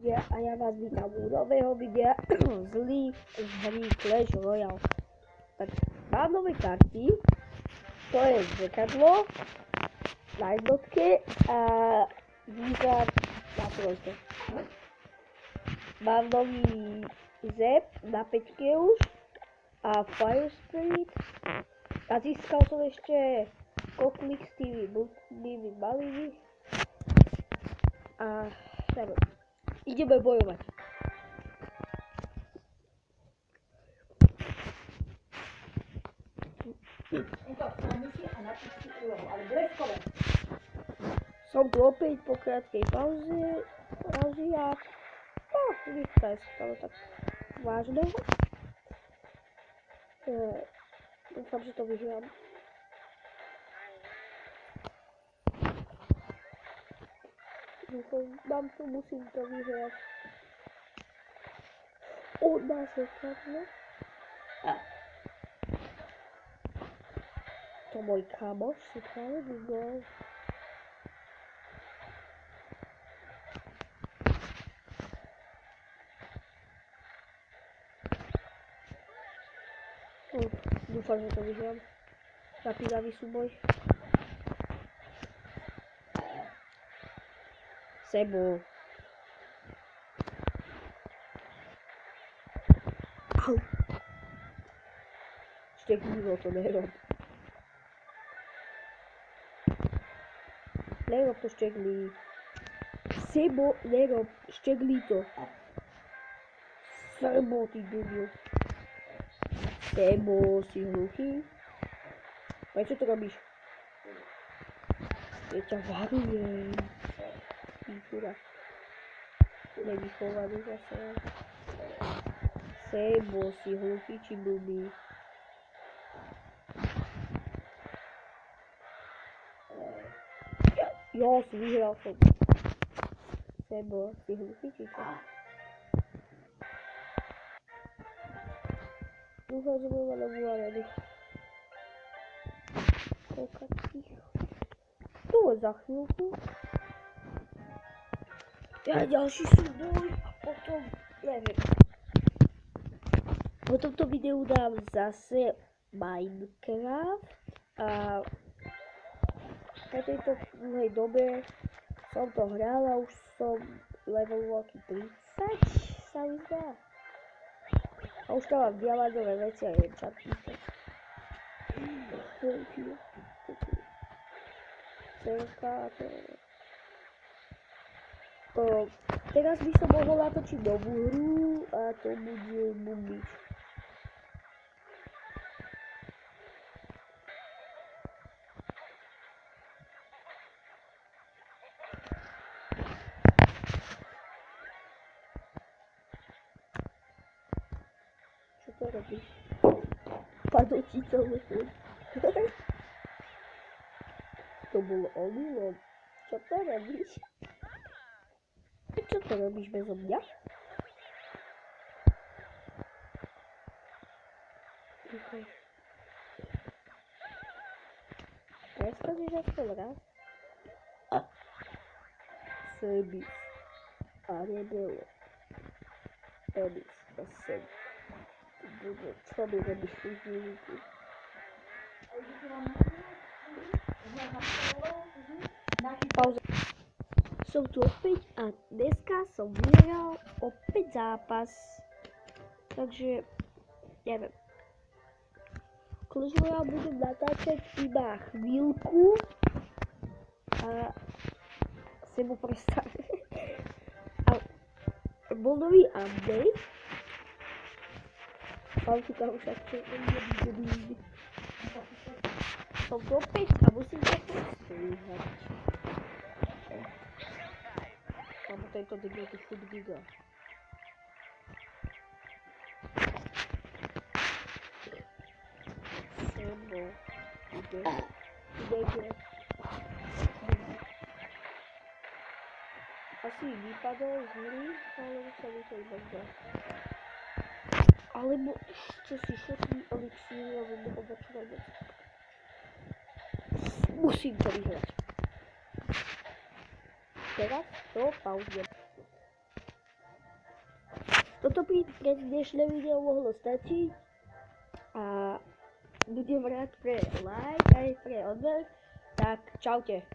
A ja vás vítam u nového videa z hry Clash Royale. Tak mám nové karty, to je zrkadlo na jednotke a výzad na trojke. Mám nový Zep na 5 už a Fire Spirit a získal som ešte koklik s tými mutnými malými a ideme bojovať. Som tu opäť po krátkej pauze a nič sa stalo tak vážneho. Dúfam, že to vyhrám. Musím to vyhrať. Od nás je kladno. To môj kamoš si práve vygol. Dúfam, že to vyhrám. Napínavý súboj. Sebo. Au. Šteklívo to nerob. Nerob to šteklí. Sebo, nerob. Šteklí to. Sebo, ty debil. Sebo, si hluchý? Prečo to robíš? Ja ťa varujem. Píčura. Nevychovaný zase. Sebo, si hluchý či blbý? Jo, si vyhral som. Sebo, si hluchý či čo? Dúfam, že budem mať novú arenu. Koľkať ticho. To je za chvíľku. Ja ďalší súboj a potom, neviem. Po tomto videu dám zase Minecraft a po tejto dlhej dobe som to hral a už som level 30 sa mi zdá. A už tam mám diamantové veci a enchantnice. Teraz by som mohol natočiť novú hru a to bude Mumbič. Čo to robíš? Padol ti telefón. To bolo omylom. Čo to robíš? Čo to robíš bezo mňa? Preskažeš aspoň raz? Sebis. A nebolo. Sebis. A sem. Čo mi robíš tu zvíľky? Pauza. Som tu opäť a dneska som vyhral opäť zápas. Takže, neviem. Clash Royale budem natáčať iba chvíľku a Sebo prestane. A bol nový update. Mám tu tam však čo som tu opäť a musím to postrihať. Lebo tento debil tu furt giga. Sebo. Ide. Asi vypadol z hry, alebo sa mi to iba zdá. Alebo ešte si všetky elixíry, aby mohol začínať vec. Musím to vyhrať. Teraz to pauzujem. Toto pre dnešné video mohlo stačiť a budem rád pre like aj pre odber, tak čaute.